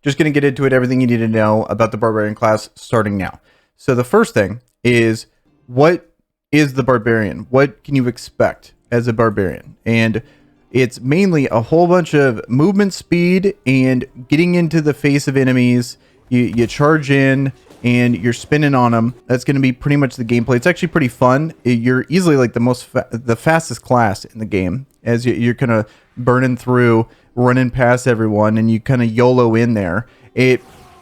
Just going to get into it, everything you need to know about the Barbarian class starting now. So the first thing is, what is the Barbarian? What can you expect as a Barbarian? And it's mainly a whole bunch of movement speed and getting into the face of enemies. You charge in and you're spinning on them. That's going to be pretty much the gameplay. It's actually pretty fun. You're easily like the fastest class in the game, as you're kind of burning through, running past everyone, and you kind of YOLO in there. They're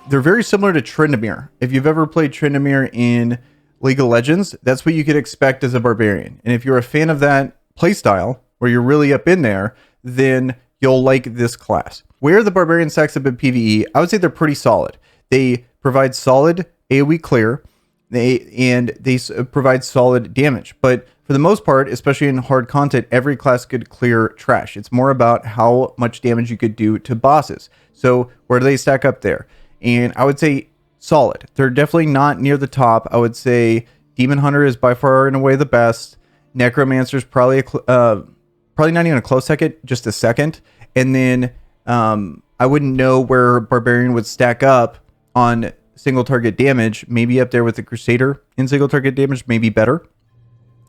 very similar to Tryndamere. If you've ever played Tryndamere in League of Legends, that's what you could expect as a Barbarian. And if you're a fan of that playstyle, where you're really up in there, then you'll like this class. Where the Barbarian stacks up in PvE, I would say they're pretty solid. They provide solid AoE clear, and they provide solid damage. But for the most part, especially in hard content, every class could clear trash. It's more about how much damage you could do to bosses. So where do they stack up there? And I would say solid. They're definitely not near the top. I would say Demon Hunter is by far and away the best. Necromancer is probably probably not even a close second, just a second. And then I wouldn't know where Barbarian would stack up on single target damage. Maybe up there with the Crusader in single target damage, maybe better,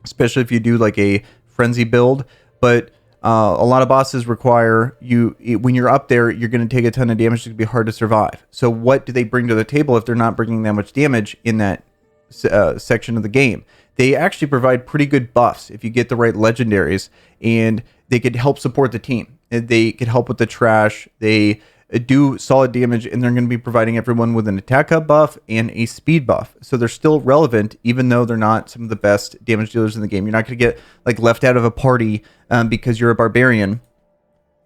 especially if you do like a frenzy build. But a lot of bosses require when you're up there, you're going to take a ton of damage. It's going to be hard to survive. So what do they bring to the table if they're not bringing that much damage in that section of the game? They actually provide pretty good buffs if you get the right legendaries, and they could help support the team. They could help with the trash. They do solid damage, and they're going to be providing everyone with an attack up buff and a speed buff. So they're still relevant, even though they're not some of the best damage dealers in the game. You're not going to get like left out of a party because you're a Barbarian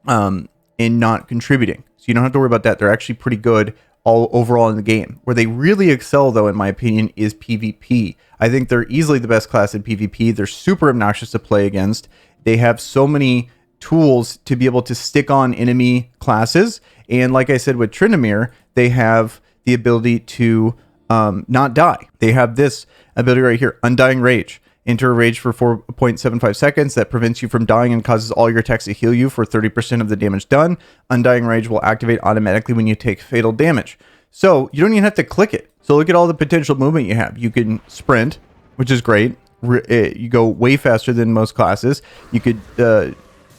and not contributing. So you don't have to worry about that. They're actually pretty good all overall in the game. Where they really excel, though, in my opinion, is PvP. I think they're easily the best class in PvP. They're super obnoxious to play against. They have so many tools to be able to stick on enemy classes. And like I said with Tryndamere, they have the ability to not die. They have this ability right here, Undying Rage. Enter a rage for 4.75 seconds that prevents you from dying and causes all your attacks to heal you for 30% of the damage done. Undying Rage will activate automatically when you take fatal damage. So you don't even have to click it. So look at all the potential movement you have. You can sprint, which is great. You go way faster than most classes. You could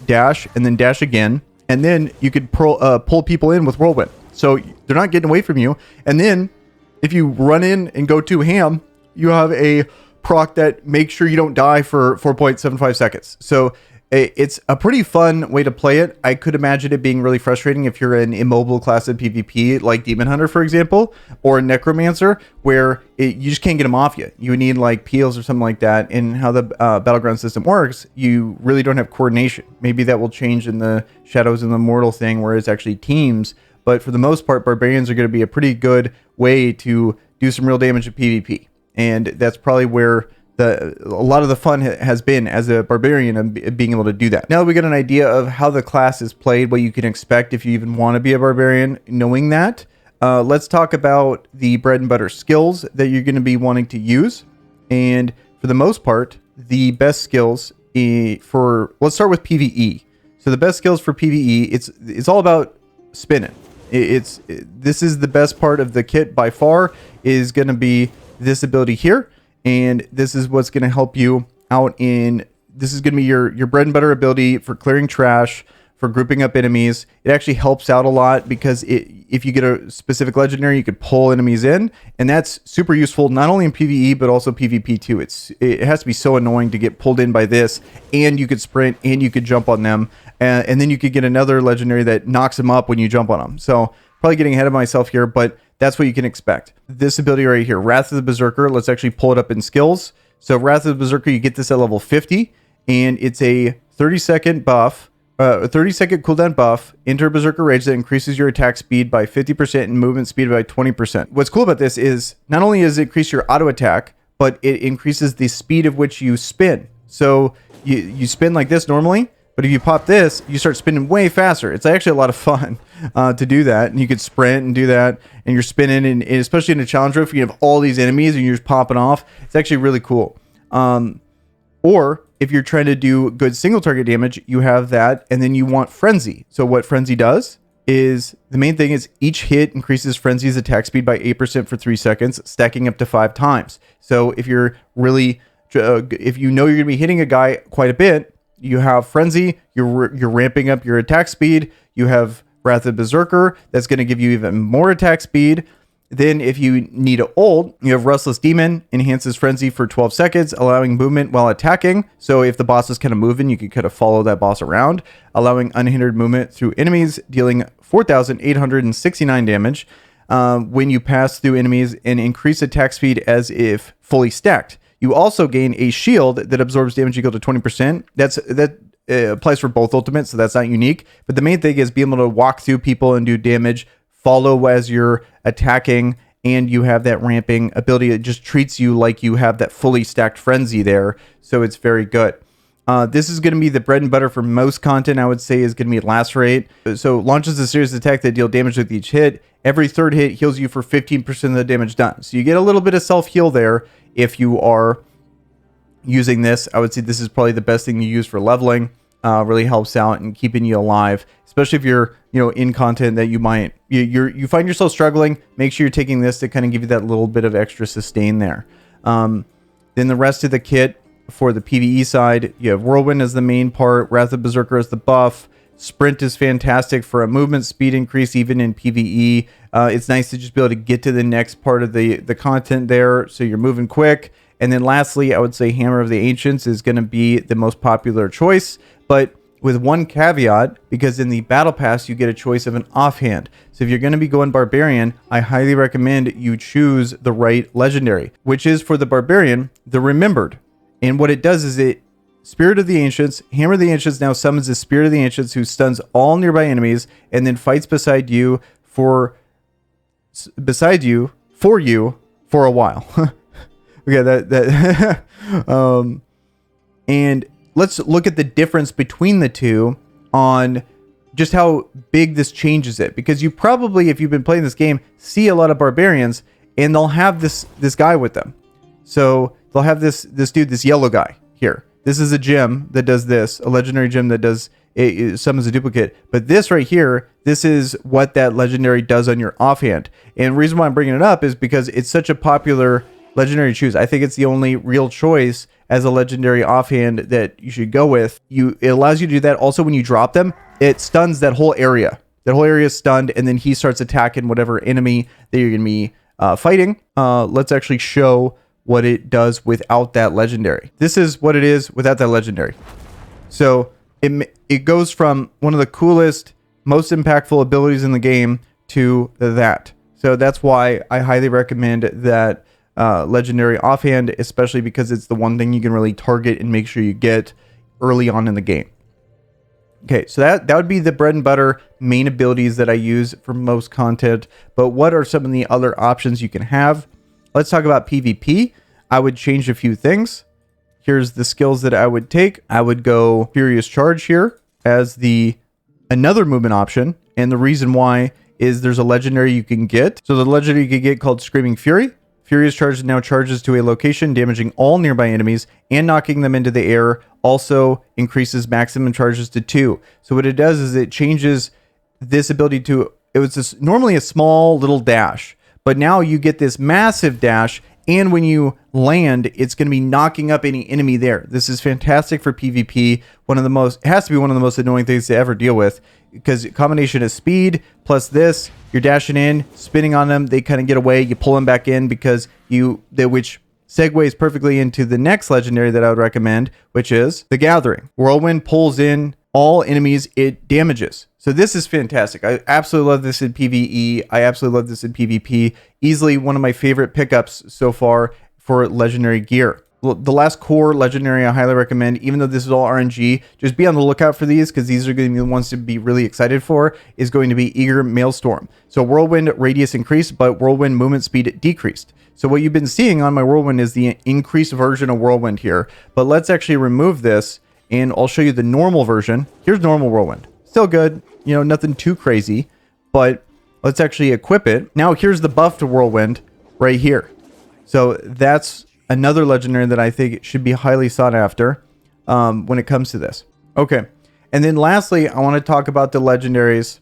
dash and then dash again. And then you could pull people in with Whirlwind. So they're not getting away from you. And then if you run in and go too ham, you have a proc that makes sure you don't die for 4.75 seconds. So it's a pretty fun way to play it. I could imagine it being really frustrating if you're an immobile class in PvP, like Demon Hunter, for example, or a Necromancer, where you just can't get them off you. You need like peels or something like that. And how the battleground system works, you really don't have coordination. Maybe that will change in the Shadows and the Mortal thing, where it's actually teams. But for the most part, Barbarians are going to be a pretty good way to do some real damage in PvP. And that's probably where a lot of the fun has been as a Barbarian and being able to do that. Now that we got an idea of how the class is played, what you can expect if you even want to be a Barbarian, knowing that, let's talk about the bread and butter skills that you're going to be wanting to use. And for the most part, the best skills let's start with PvE. So the best skills for PvE, it's all about spinning. This is the best part of the kit by far, is going to be this ability here. And this is what's going to help you out this is going to be your bread and butter ability for clearing trash, for grouping up enemies. It actually helps out a lot because if you get a specific legendary, you could pull enemies in, and that's super useful, not only in PvE, but also PvP too. It has to be so annoying to get pulled in by this, and you could sprint, and you could jump on them, and then you could get another legendary that knocks them up when you jump on them. So probably getting ahead of myself here, but that's what you can expect. This ability right here, Wrath of the Berserker, let's actually pull it up in skills. So Wrath of the Berserker, you get this at level 50, and it's a 30-second buff, a 30-second cooldown buff, enter Berserker Rage that increases your attack speed by 50% and movement speed by 20%. What's cool about this is not only does it increase your auto attack, but it increases the speed of which you spin. So you spin like this normally, but if you pop this, you start spinning way faster. It's actually a lot of fun to do that. And you could sprint and do that. And you're spinning, and especially in a challenge room, if you have all these enemies and you're just popping off, it's actually really cool. Or if you're trying to do good single target damage, you have that. And then you want Frenzy. So what Frenzy does is the main thing is each hit increases Frenzy's attack speed by 8% for 3 seconds, stacking up to 5 times. So if you're really, if you know you're going to be hitting a guy quite a bit, you have Frenzy, you're ramping up your attack speed. You have Wrath of Berserker, that's going to give you even more attack speed. Then if you need an ult, you have Restless Demon, enhances Frenzy for 12 seconds, allowing movement while attacking. So if the boss is kind of moving, you can kind of follow that boss around, allowing unhindered movement through enemies, dealing 4,869 damage when you pass through enemies, and increase attack speed as if fully stacked. You also gain a shield that absorbs damage equal to 20%. That applies for both ultimates, so that's not unique. But the main thing is being able to walk through people and do damage, follow as you're attacking, and you have that ramping ability. It just treats you like you have that fully stacked Frenzy there, so it's very good. This is going to be the bread and butter for most content, I would say, is going to be Lacerate. So launches a series of attacks that deal damage with each hit. Every third hit heals you for 15% of the damage done. So you get a little bit of self-heal there if you are using this. I would say this is probably the best thing you use for leveling. Really helps out and keeping you alive, especially if you're in content that you might you find yourself struggling. Make sure you're taking this to kind of give you that little bit of extra sustain there. Then the rest of the kit for the PvE side, you have Whirlwind as the main part, Wrath of Berserker as the buff. Sprint is fantastic for a movement speed increase even in PvE. It's nice to just be able to get to the next part of the content there, so you're moving quick. And then lastly, I would say Hammer of the Ancients is going to be the most popular choice, but with one caveat, because in the Battle Pass, you get a choice of an offhand. So if you're going to be going Barbarian, I highly recommend you choose the right Legendary, which is for the Barbarian, the Remembered. And what it does is it, Spirit of the Ancients, Hammer of the Ancients now summons the Spirit of the Ancients who stuns all nearby enemies and then fights beside you for a while. Okay, and let's look at the difference between the two on just how big this changes it. Because you probably, if you've been playing this game, see a lot of Barbarians, and they'll have this guy with them. So they'll have this dude, this yellow guy here. This is a gem that does this, a legendary gem that does it summons a duplicate. But this right here, this is what that legendary does on your offhand. And the reason why I'm bringing it up is because it's such a popular legendary choose. I think it's the only real choice as a legendary offhand that you should go with. It allows you to do that. Also, when you drop them, it stuns that whole area. That whole area is stunned, and then he starts attacking whatever enemy that you're going to be fighting. Let's actually show what it does without that legendary. This is what it is without that legendary. So it goes from one of the coolest, most impactful abilities in the game to that. So that's why I highly recommend that legendary offhand, especially because it's the one thing you can really target and make sure you get early on in the game. Okay, so that would be the bread and butter main abilities that I use for most content. But what are some of the other options you can have? Let's talk about PvP. I would change a few things. Here's the skills that I would take. I would go Furious Charge here as another movement option. And the reason why is there's a legendary you can get. So the legendary you can get called Screaming Fury. Furious Charge now charges to a location, damaging all nearby enemies and knocking them into the air. Also increases maximum charges to 2. So what it does is it changes this ability to, it was normally a small little dash, but now you get this massive dash, and when you land, it's going to be knocking up any enemy there. This is fantastic for PvP. It has to be one of the most annoying things to ever deal with, because combination of speed plus this, you're dashing in, spinning on them, they kind of get away, you pull them back in because which segues perfectly into the next legendary that I would recommend, which is the Gathering. Whirlwind pulls in all enemies it damages. So this is fantastic. I absolutely love this in PvE. I absolutely love this in PvP. Easily one of my favorite pickups so far for legendary gear. The last core legendary I highly recommend, even though this is all RNG, just be on the lookout for these, because these are going to be the ones to be really excited for, is going to be Eager Maelstrom. So Whirlwind radius increased, but Whirlwind movement speed decreased. So what you've been seeing on my Whirlwind is the increased version of Whirlwind here. But let's actually remove this, and I'll show you the normal version. Here's normal Whirlwind. Still good, nothing too crazy, but let's actually equip it. Now here's the buff to Whirlwind right here. So that's another legendary that I think should be highly sought after when it comes to this. Okay, and then lastly, I want to talk about the legendaries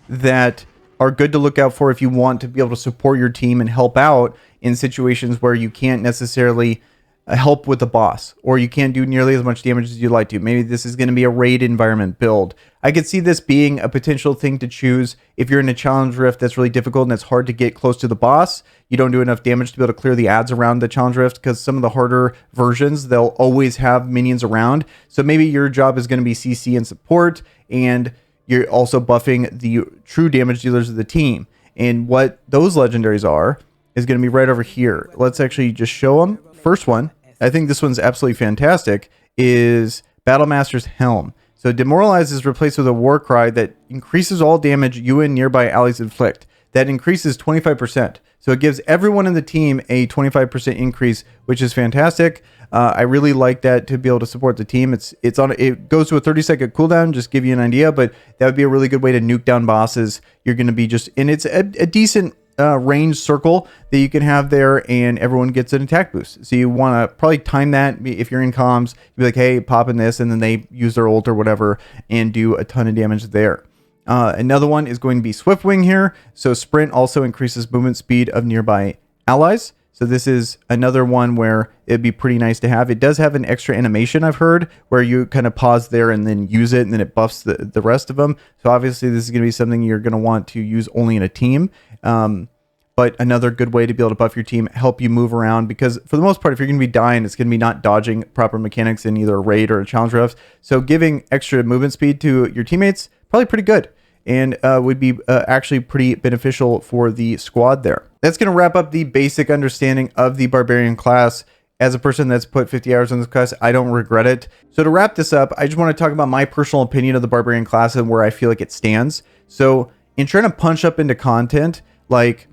that are good to look out for if you want to be able to support your team and help out in situations where you can't necessarily help with the boss, or you can't do nearly as much damage as you'd like to. Maybe this is going to be a raid environment build. I could see this being a potential thing to choose if you're in a challenge rift that's really difficult and it's hard to get close to the boss. You don't do enough damage to be able to clear the ads around the challenge rift, because some of the harder versions, they'll always have minions around. So maybe your job is going to be CC and support, and you're also buffing the true damage dealers of the team. And what those legendaries are is going to be right over here. Let's actually just show them. First one, I think this one's absolutely fantastic, is Battlemaster's Helm. So Demoralize is replaced with a war cry that increases all damage you and nearby allies inflict. That increases 25%. So it gives everyone in the team a 25% increase, which is fantastic. I really like that to be able to support the team. It goes to a 30-second cooldown, just give you an idea, but that would be a really good way to nuke down bosses. You're going to be and it's a decent range circle that you can have there, and everyone gets an attack boost. So you want to probably time that. If you're in comms, you'd be like, hey, pop in this, and then they use their ult or whatever and do a ton of damage there. Another one is going to be Swiftwing here. So sprint also increases movement speed of nearby allies. So this is another one where it'd be pretty nice to have. It does have an extra animation, I've heard, where you kind of pause there and then use it, and then it buffs the rest of them. So obviously this is going to be something you're going to want to use only in a team. But another good way to be able to buff your team, help you move around, because for the most part, if you're going to be dying, it's going to be not dodging proper mechanics in either a raid or a challenge rift. So giving extra movement speed to your teammates, probably pretty good, and would be actually pretty beneficial for the squad there. That's going to wrap up the basic understanding of the Barbarian class. As a person that's put 50 hours on this class, I don't regret it. So to wrap this up, I just want to talk about my personal opinion of the Barbarian class and where I feel like it stands. So in trying to punch up into content, like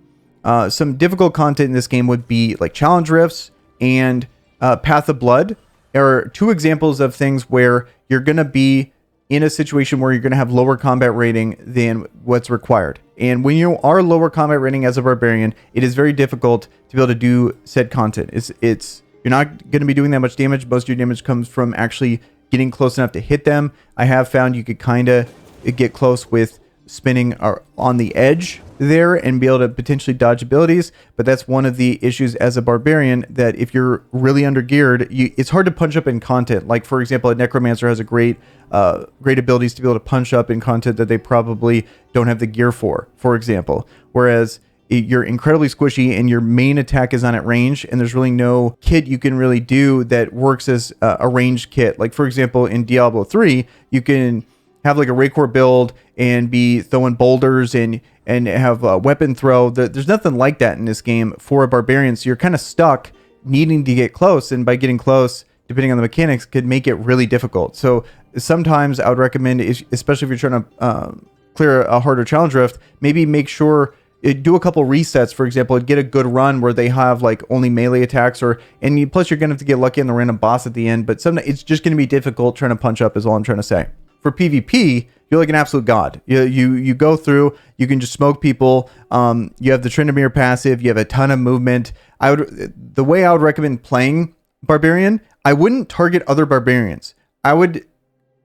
some difficult content in this game would be like challenge rifts and Path of Blood are two examples of things where you're going to be in a situation where you're going to have lower combat rating than what's required. And when you are lower combat rating as a barbarian, it is very difficult to be able to do said content. You're not going to be doing that much damage. Most of your damage comes from actually getting close enough to hit them. I have found you could kind of get close with spinning on the edge there and be able to potentially dodge abilities, but that's one of the issues as a barbarian, that if you're really under geared, it's hard to punch up in content. Like for example, a necromancer has a great abilities to be able to punch up in content that they probably don't have the gear for example, whereas you're incredibly squishy and your main attack is on at range, and there's really no kit you can really do that works as a ranged kit. Like for example, in Diablo 3, you can have like a Raycore build and be throwing boulders and have a weapon throw. There's nothing like that in this game for a barbarian, so you're kind of stuck needing to get close, and by getting close, depending on the mechanics, could make it really difficult. So sometimes I would recommend, especially if you're trying to clear a harder challenge rift, maybe make sure do a couple resets, for example, and get a good run where they have like only melee attacks, plus you're gonna have to get lucky on the random boss at the end, but sometimes it's just gonna be difficult trying to punch up is all I'm trying to say. For PvP, you're like an absolute god. You go through, you can just smoke people. You have the Tryndamere passive. You have a ton of movement. The way I would recommend playing Barbarian, I wouldn't target other Barbarians. I would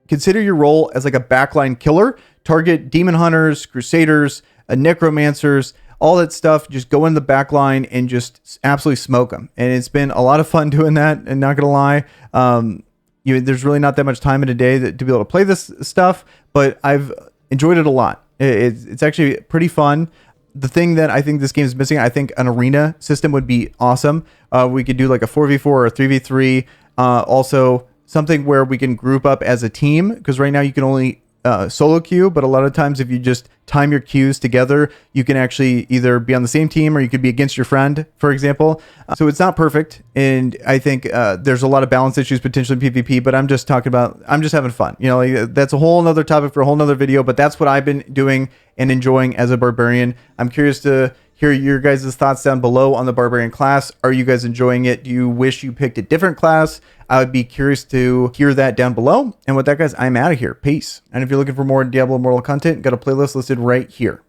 consider your role as like a backline killer. Target Demon Hunters, Crusaders, Necromancers, all that stuff. Just go in the backline and just absolutely smoke them. And it's been a lot of fun doing that, and not gonna lie. There's really not that much time in a day to be able to play this stuff, but I've enjoyed it a lot. It's actually pretty fun. The thing that I think this game is missing, I think an arena system would be awesome. We could do like a 4v4 or a 3v3. Also, something where we can group up as a team, because right now you can only solo queue, but a lot of times if you just time your queues together, you can actually either be on the same team or you could be against your friend, for example. So it's not perfect, and I think there's a lot of balance issues potentially in PvP, but I'm just having fun. That's a whole nother topic for a whole nother video, but that's what I've been doing and enjoying as a barbarian. I'm curious to hear your guys' thoughts down below on the barbarian class. Are you guys enjoying it? Do you wish you picked a different class? I would be curious to hear that down below. And with that, guys, I'm out of here. Peace. And if you're looking for more Diablo Immortal content, got a playlist listed right here.